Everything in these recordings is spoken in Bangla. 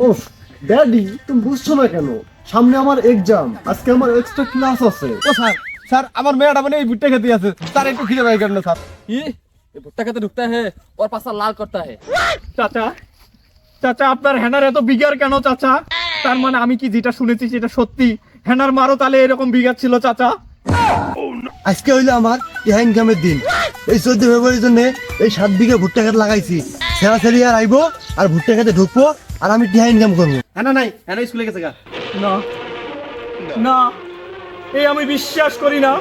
ওফ ড্যাডি, তুমি বুঝছো না কেন? সামনে আমার এক্সাম, আজকে আমার এক্সট্রা ক্লাস আছে। ও স্যার, স্যার আমার মেয়েটা মানে এই ভুট্টা খেতে আছে স্যার, একটু খিদে পাই কেন স্যার? ये भुट्टा खाते ढुकता है और पासा लाल करता है। চাচা চাচা, আপনার হেনার এত বিগার কেন চাচা? তার মানে আমি কি যেটা শুনেছি সেটা সত্যি? হেনার মারও তাহলে এরকম বিগার ছিল চাচা? আজকে হইলো আমার ইহা ইনকামের দিন। এই 14 ফেব্রুয়ারির জন্য এই 7 বিঘা ভুট্টা খেত লাগাইছি। সেরা সেরি আর আইবো আর ভুট্টা খেতে ঢুকবো আর আমি টিহা ইনকাম করবো। হ্যাঁ নাই হ্যাঁ স্কুলে গেছে গা। না না, এই আমি বিশ্বাস করি না।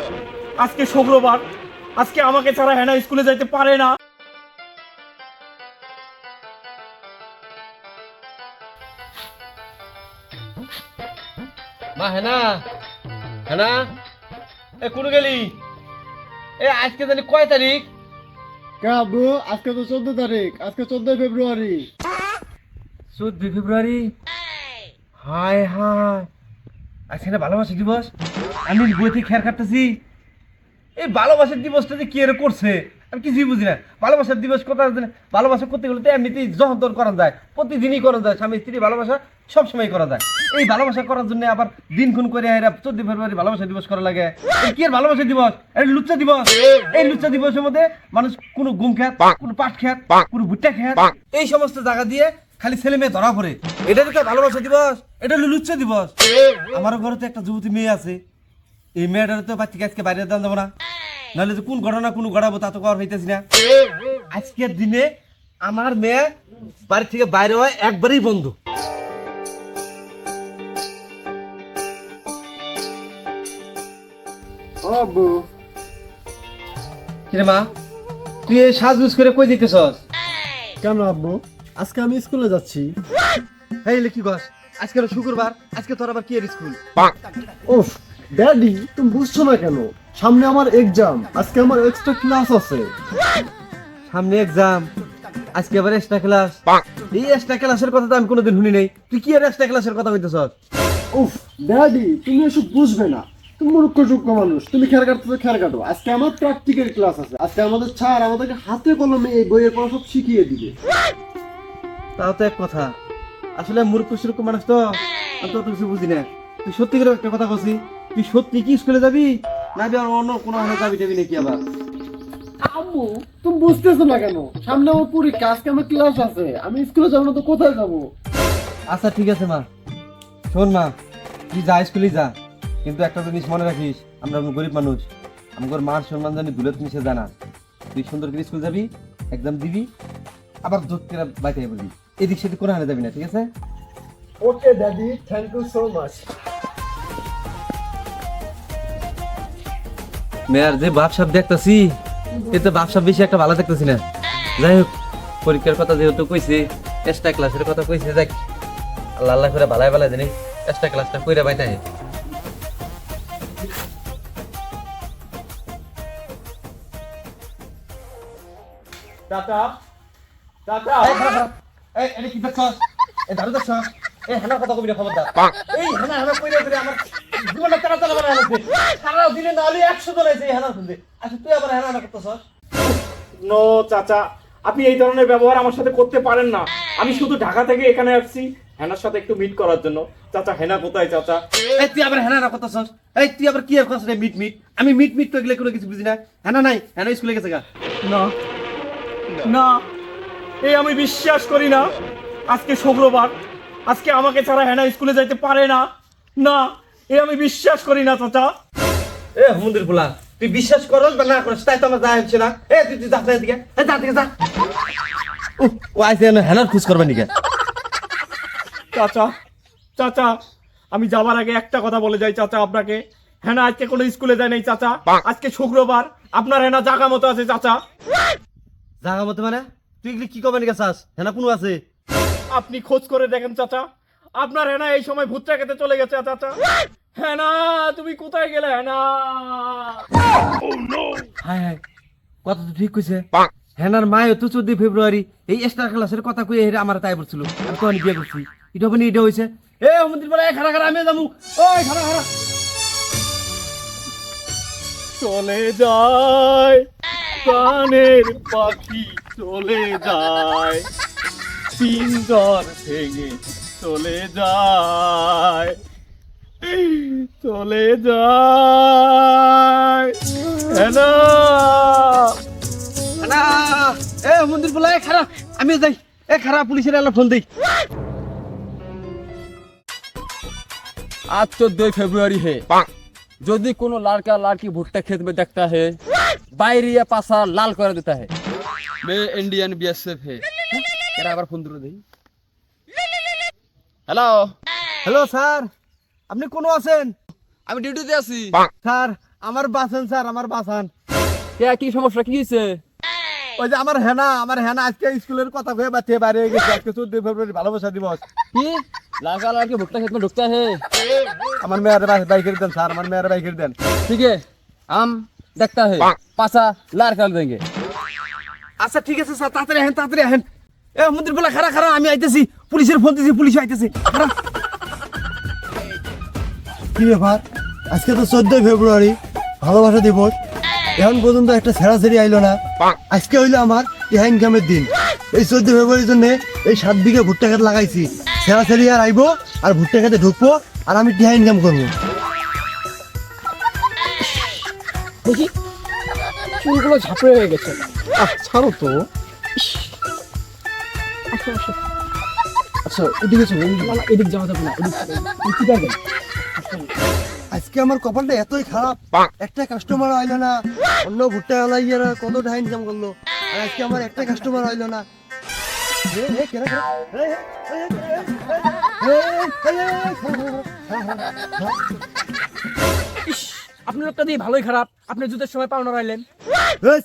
আজকে শুক্রবার, আজকে আমাকে ছাড়া হেনা স্কুলে যাইতে পারে না। মা হ্যাঁ না এ কোন গেলি? এ আজকে জানি কয় তারিখ? আব্বু, আজকে তো 14 তারিখ, আজকে 14 ফেব্রুয়ারি। 14 ফেব্রুয়ারি? হায় হায়, আজকে না ভালোবাসা দিবস। আমি বই থেকে খেয়াল কাটতেছি এই ভালোবাসার দিবসটা যে কি এর করছে আমি কিছুই বুঝি না। ভালোবাসার দিবস কথা ভালোবাসা করতে গেলে তো এমনিতেই যহন্তর করা যায়, প্রতিদিনই করা যায়। স্বামী স্ত্রী ভালোবাসা সবসময় করা যায়। এই ভালোবাসা করার জন্য আবার দিন খুন করে এরা 14 ফেব্রুয়ারি ভালোবাসা দিবস করা লাগে। কি এর ভালোবাসা দিবস? এটা লুচ্চা দিবস। এই লুচ্চা দিবসের মধ্যে মানুষ কোনো গুম খেত, কোনো পাট খেত, কোনো ভুট্টা খেত, এই সমস্ত জায়গা দিয়ে খালি ছেলে মেয়ে ধরা পড়ে। এটা তো ভালোবাসা দিবস, এটা হলো লুচ্চা দিবস। আমারও ঘরে তো একটা যুবতী মেয়ে আছে। এই মেয়েটার তো বাচ্চাকে আজকে বাইরে দান যাবো না, নাহলে তো কোন ঘটনা কোন ঘটাবো তা তো কর হইতেছি না। আজকের দিনে আমার মেয়ে বাড়ি থেকে বাইরে হয় একবারেই বন্ধ। আব্বু, কিরে মা, তুই এই সাজগুজ করে কই দিতেছস? কেন আব্বু? আজকে আমি স্কুলে যাচ্ছি। এই লে কি কস? আজকে হলো শুক্রবার, আজকে তোর আবার কি এর স্কুল? ওফ ড্যাডি, তুমি বুঝছো না কেন? সামনে আমার এক্সাম, আজকে আমার এক্সট্রা ক্লাস আছে। সামনে এক্সাম, আজকে আবার এক্সট্রা ক্লাস? এই এক্সট্রা ক্লাসের কথা তো আমি কোনোদিন শুনি নাই। তুই কি এর এক্সট্রা ক্লাসের কথা কইতেছস? উফ ড্যাডি, তুমি এসব বুঝবে না। তুমি মূর্খ যোগ্য মানুষ, তুমি খেয়াল কাটতে খেয়াল কাটো। আজকে আমার প্র্যাকটিক্যাল ক্লাস আছে। আজকে আমাদের স্যার আমাদেরকে হাতে কলমে এই বইয়ের পড়া সব শিখিয়ে দিবে। তাও তো এক কথা, আসলে মূর্খ সুরূপ মানুষ তো, আমি তো কিছু বুঝি না। তুই সত্যি করে একটা কথা বলছি, তুই সত্যি কি স্কুলে যাবি না অন্য কোনো যাবি যাবি নাকি আবার? আম্মু, তুমি বুঝতেছো না কেন? সামনে আমার পরীক্ষা, আজকে আমার ক্লাস আছে। আমি স্কুলে যাবো না তো কোথায় যাবো? আচ্ছা ঠিক আছে মা, শোন মা, তুই যা স্কুলে যা, কিন্তু একটা জিনিস মনে রাখিস, আমরা গরিব মানুষ, আমার মার সম্মান জানি দূরে মিশে জানা। তুই সুন্দর করে স্কুল যাবি, এক্সাম দিবি, আবার দুধ করে বাইতে বলবি, এদিক সেদিক কোনো হানে যাবি না, ঠিক আছে? Okay daddy, thank you so much. মেয়ার যে বাপসাপ দেখতেছি, এতে বাপসাপ বেশি একটা ভালো দেখতেছি না। যাই হোক, পরীক্ষার কথা যেহেতু কইছে, এক্সট্রা ক্লাসের কথা কইছে, যাক আল্লাহ আল্লাহ করে ভালাই ভালাই জানি এক্সট্রা ক্লাসটা কইরা বাইতে। চাচা চাচা, এই এটা কি দেখছস? এই দাঁড়ু দেখছস? এই হানার কথা কবি না, খবরদার। এই হানা হানা কইরা করে আমার জীবনটা তারা তারা বানায় আছে। সারা দিনে না হলে 100 জন আছে এই হানা শুনতে। আচ্ছা তুই আবার হানা হানা করতেছস? নো চাচা, আপনি এই ধরনের ব্যবহার আমার সাথে করতে পারেন না। আমি শুধু ঢাকা থেকে এখানে আসছি হেনার সাথে একটু মিট করার জন্য। চাচা, হেনা কোথায় চাচা? এই তুই আবার হানা হানা করতেছস? এই তুই আবার কি আর করছস রে? মিট মিট, আমি মিট মিট তো এগুলো কোনো কিছু বুঝি না। হানা নাই, হানা স্কুলে গেছে গা। না না, এই আমি বিশ্বাস করি না। আজকে শুক্রবার, আজকে আমাকে ছাড়া হেনা স্কুলে যাইতে পারে না। না, এই আমি বিশ্বাস করি না চাচা। এ হুমুন্দির ফুলা, তুই বিশ্বাস করস বা না করস তাই তো আমার যায় হচ্ছে না। এ তুই তুই যা এদিকে, এ যা দিকে যা। ও আইছে না হেনার খোঁজ করবে নিকে? চাচা চাচা, আমি যাবার আগে একটা কথা বলে যাই চাচা আপনাকে। হেনা আজকে কোনো স্কুলে যায় নাই চাচা। আজকে শুক্রবার, আপনার হেনা জাগা মতো আছে চাচা। জাগা মতো মানে? তুই এগুলি কি করবে নিকে চাস? হেনা কোনো আছে? আপনি খোঁজ করে দেখেন চাচা, আপনার হেনা এই সময় ভুট্টা খেতে চলে গেছে চাচা। হেনা, তুমি কোথায় গেলে হেনা? হায় হায়, কথা তো ঠিক কইছে। হেনার মায় তো 14 ফেব্রুয়ারি এই এক্সট্রা ক্লাসের কথা কই হেরে আমার তাই পড়ছিল। আমি তো বিয়ে করছি, এটা মানে এটা হইছে। এ হুমুন্দির ফুলা, খারা খারা আমি যামু। ওই খারা খারা। চলে যায়, প্রাণের পাখি চলে যায়, পিঞ্জর ভেঙে চলে যায়, চলে যায়। হেনা, না এ মন্দির বলে খারাপ, আমি যাই। এ খারাপ, পুলিশের এলা ফোন দেই। आज 14 फरवरी है। यदि कोनो लड़का लड़की भुट्टा खेत में देखता है, बाहरी या पासा लाल कर देता है। मैं इंडियन बीएसएफ है। এরা আবার ফোন দিলো দেই। हेलो, হ্যালো স্যার, আপনি কোন আছেন? আমি ডিউটিতে আছি। স্যার আমার বাঁচান, স্যার আমার বাঁচান। কে কি সমস্যা কি হইছে? ওই যে আমার হেনা আজকে স্কুলের কথা কয়ে বাচ্চা বাইরে গেছে। আজকে 14 ফেব্রুয়ারি ভালোবাসা দিবস। কি लड़का लड़की भुट्टा खेत में ढुकता है? আমার মেয়ের বাইকের দেন স্যার, আমার মেয়ের বাইকের দেন। ठीक है, हम देखता है, पासा लाल कर देंगे। আচ্ছা ঠিক আছে স্যার, তাড়াতাড়ি আহেন, তাড়াতাড়ি আহেন। এ মন্দির বলে খারা খারা, আমি আইতেছি। পুলিশের ফোন দিছি, পুলিশ আইতেছে। খারা। কি ব্যাপার, আজকে তো 14 ফেব্রুয়ারি ভালোবাসা দিবস, এখন পর্যন্ত একটা ছেড়াছেড়ি আইলো না। আজকে হইলো আমার টিহা ইনকামের দিন। এই 14 ফেব্রুয়ারির জন্য এই 7 বিঘা ভুট্টা ক্ষেত লাগাইছি। ছেড়াছেড়ি আর আইবো, আর ভুট্টা খেতে ঢুকবো, আর আমি টিহা ইনকাম করবো। দেখি চুলগুলো ঝাপড়ে হয়ে গেছে। ছাড়ো তো। আচ্ছা এদিকে চলো, এদিক যাওয়া যাবে না, এদিক যাবে। আজকে আমার কপালটা এতই খারাপ, একটা কাস্টমার আইলো না। অন্য ভুট্টা লাগাইয়া কত টাকা ইনকাম করলো, আর আজকে আমার একটা কাস্টমার আইলো না। আপনি লোকটা দিয়ে ভালোই খারাপ, আপনি যুদ্ধের সময় পাওনা রাইলেন।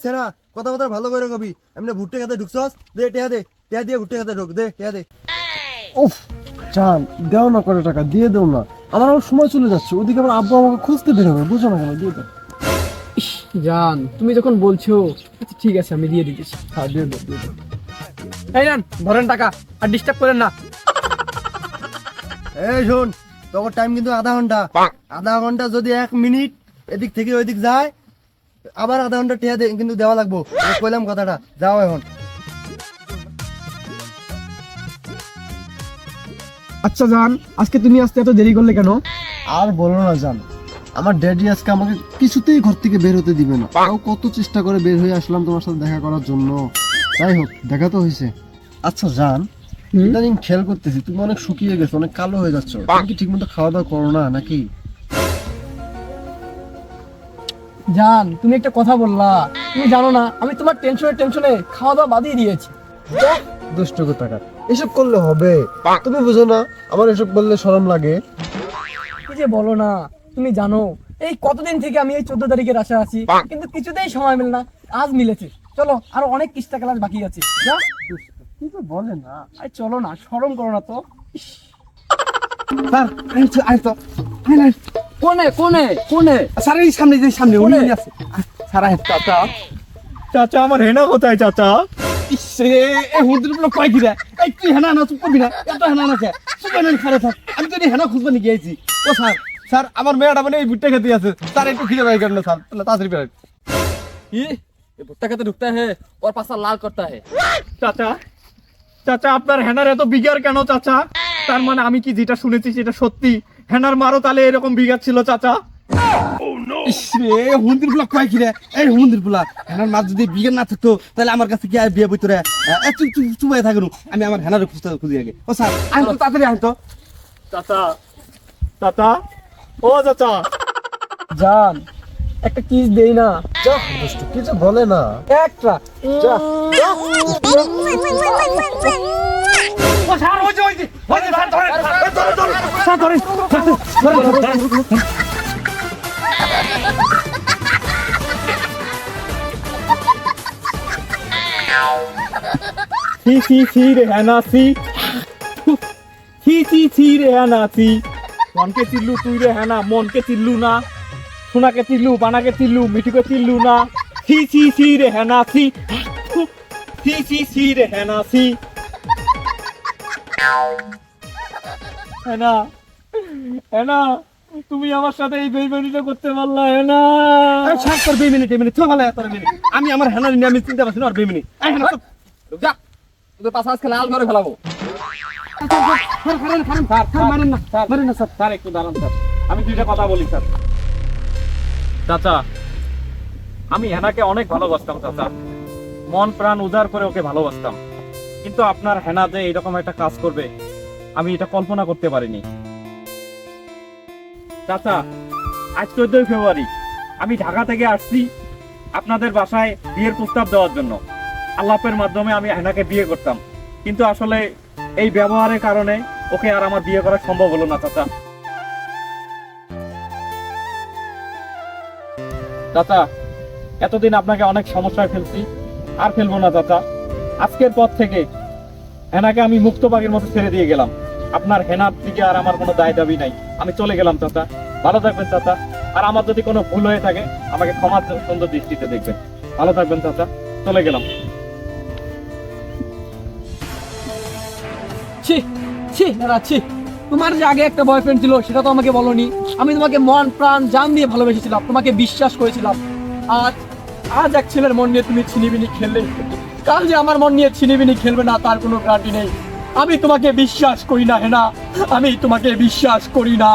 সেরা কথা কথা ভালো করে কবি। এমনি ভুট্টা খেতে ঢুকছস, দে টেহা দে, টেহা দিয়ে ভুট্টা খেতে ঢুক, দে টেহা দে। উফ জান, দেও না করে টাকা, দিয়ে দেও না। আমার আবার সময় চলে যাচ্ছে, ওদিকে আমার আব্বু আমাকে খুঁজতে বের হবে, বুঝো না কেন, দিয়ে দাও। জান তুমি যখন বলছো, আচ্ছা ঠিক আছে আমি দিয়ে দিচ্ছি। হ্যাঁ দিয়ে দাও, দিয়ে দাও। এই নেন ধরেন টাকা, আর ডিস্টার্ব করেন না। এই শোন, তোর টাইম কিন্তু আধা ঘন্টা। আধা ঘন্টা যদি 1 মিনিট এদিক থেকে ওইদিক যায়, আবার আধা ঘন্টা টেহা দে, কিন্তু দেওয়া লাগবো। আমি কইলাম কথাটা, যাও এখন। আচ্ছা জান, আজকে তুমি আসতে এত দেরি করলে কেন? আর বলো না জান, আমার ড্যাডি আজকে আমাকে কিছুতেই ঘর থেকে বের হতে দিবে না। তাও কত চেষ্টা করে বের হয়ে আসলাম তোমার সাথে দেখা করার জন্য। যাই হোক, দেখা তো হয়েছে। আচ্ছা জান, ইদানিং খেয়াল করতেছি তুমি অনেক শুকিয়ে গেছো, অনেক কালো হয়ে যাচ্ছ। তুমি কি ঠিক মতো খাওয়া দাওয়া করো না নাকি? জান তুমি একটা কথা বললা, তুমি জানো না আমি তোমার টেনশনে খাওয়া দাওয়া বাদিয়ে দিয়েছি। দুষ্ট কোথাকার, এসব করলে হবে? তুমি বুঝো না আমার এসব বললে শরম লাগে? কি যে বলো না, তুমি জানো এই কতদিন থেকে আমি এই 14 তারিখের আশা আছি, কিন্তু কিছুতেই সময় মেলে না। আজ মিলেছে, চলো আরো অনেক কিস্তা ক্লাস বাকি আছে। যা কিন্তু বলে না। আরে চলো না, শরম করো না তো। স্যার আই তো। কোনে কোনে কোনে? স্যার এই সামনে, যে সামনে উনি কোনে? আছে। স্যার আয়। চাচা, চাচা আমার হেনা কোথায় চাচা? ইসে এ হুদুর বলে কয় দিরা। এই তুই হেনা না, চুপ করবি না। এত হেনা না কে? চুপ করে খারে থাক। আমি তো হেনা খুঁজবা নিয়ে গিয়েছি। ও স্যার, স্যার আমার মেয়েটা মানে এই ভুট্টা খেতে আছে। স্যার একটু খিদে পাই কেন স্যার? তাহলে তাড়াতাড়ি বেরোয়। ये भुट्टा खेते ढुकता है और पासा लाल करता है। চাচা, চাচা আপনার হেনার এত বিগার কেন চাচা? তার মানে আমি কি যেটা শুনেছি সেটা সত্যি? হেনার মারও তাহলে এরকম বিগার ছিল চাচা? ইসরে হুন্দির গুলা কয় কি রে? এই হুন্দির গুলা হেনার মাছ যদি বিয়ে না থাকতো তাহলে আমার কাছে কি আর বিয়ে বইতো রে? চুপ চুপ চুপাই থাকুন, আমি আমার হেনারে খুঁজি আগে। ও স্যার আয় তো, তাড়াতাড়ি আয় তো। চাচা, চাচা, ও চাচা, জান একটা কিস দেই না। যা দুষ্ট, কিছু বলে না। একটা যা। ও স্যার ওই যে স্যার ধরেন, স্যার ধরেন, সি রে হেনা সি, সি রে হেনা সি। মনকে চিল্লু তুই রে হেনা, মনকে চিল্লু না। সোনাকে চিল্লু, বানাকে চিল্লু, মিঠুকে চিল্লু না। সি রে হেনা সি, সি রে হেনা সি। হেনা, হেনা, তুমি আমার সাথে এই বেইমানিটা করতে পারলা না। ছাড় তোর বেমিনি টেমিনি তো ভালো তোর বেমিনি আমি আমার হেনার নিয়ে আমি চিন্তা করছি না আর বেমিনি যা তোদের পাশা আজকে লাল করে ফেলাবো। মারেন না স্যার স্যার একটু দাঁড়ান স্যার, আমি দুইটা কথা বলি স্যার। চাচা, আমি হেনাকে অনেক ভালোবাসতাম চাচা, মন প্রাণ উজাড় করে ওকে ভালোবাসতাম, কিন্তু আপনার হেনা যে এইরকম একটা কাজ করবে আমি এটা কল্পনা করতে পারিনি। চাচা, আজ 14 ফেব্রুয়ারি আমি ঢাকা থেকে আসছি আপনাদের বাসায় বিয়ের প্রস্তাব দেওয়ার জন্য। আল্লাপের মাধ্যমে আমি হেনাকে বিয়ে করতাম, কিন্তু আসলে এই ব্যবহারের কারণে ওকে আর আমার বিয়ে করা সম্ভব হলো না চাচা। চাচা, এতদিন আপনাকে অনেক সমস্যায় ফেলছি, আর ফেলবো না চাচা। আজকের পর থেকে হেনাকে আমি মুক্ত পাখির মতো ছেড়ে দিয়ে গেলাম। আপনার হেনার দিকে আর আমার কোনো দায় দাবি নাই, আমি চলে গেলাম চাচা। ভালো থাকবেন চাচা, আর আমার যদি কোনো ভুল হয়ে থাকে আমাকে ক্ষমার সুন্দর দৃষ্টিতে দেখবেন। ভালো থাকবেন চাচা, চলে গেলাম। ছি ছি দাদা ছি, তোমার যে আগে একটা বয়ফ্রেন্ড ছিল সেটা তো আমাকে বলনি। আমি তোমাকে মন প্রাণ জান দিয়ে ভালোবেসেছিলাম, তোমাকে বিশ্বাস করেছিলাম। আজ আজ এক ছেলের মন নিয়ে তুমি ছিনিবিনি খেললে, কাল যে আমার মন নিয়ে ছিনিবিনি খেলবে না তার কোনো গ্যারান্টি নেই। আমি তোমাকে বিশ্বাস করি না হেনা, আমি তোমাকে বিশ্বাস করি না।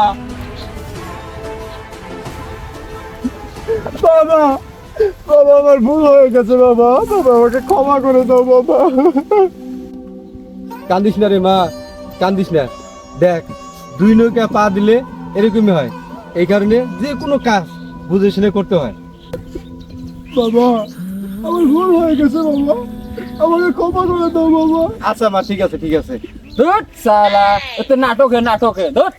বাবা, বাবা আমার ভুল হয়ে গেছে বাবা, বাবা আমাকে ক্ষমা করে দাও বাবা। কান্দিস না রে মা, কান্দিস না। দেখ, দুই নৌকা পা দিলে এরকমই হয়। এই কারণে যে কোনো কাজ বুঝে শুনে করতে হয়। বাবা আমার ভুল হয়ে গেছে বাবা, আমাকে ক্ষমা করে দাও বাবা। আচ্ছা মা, ঠিক আছে ঠিক আছে। ধুর শালা, এত নাটক হে নাটক হে, ধুর।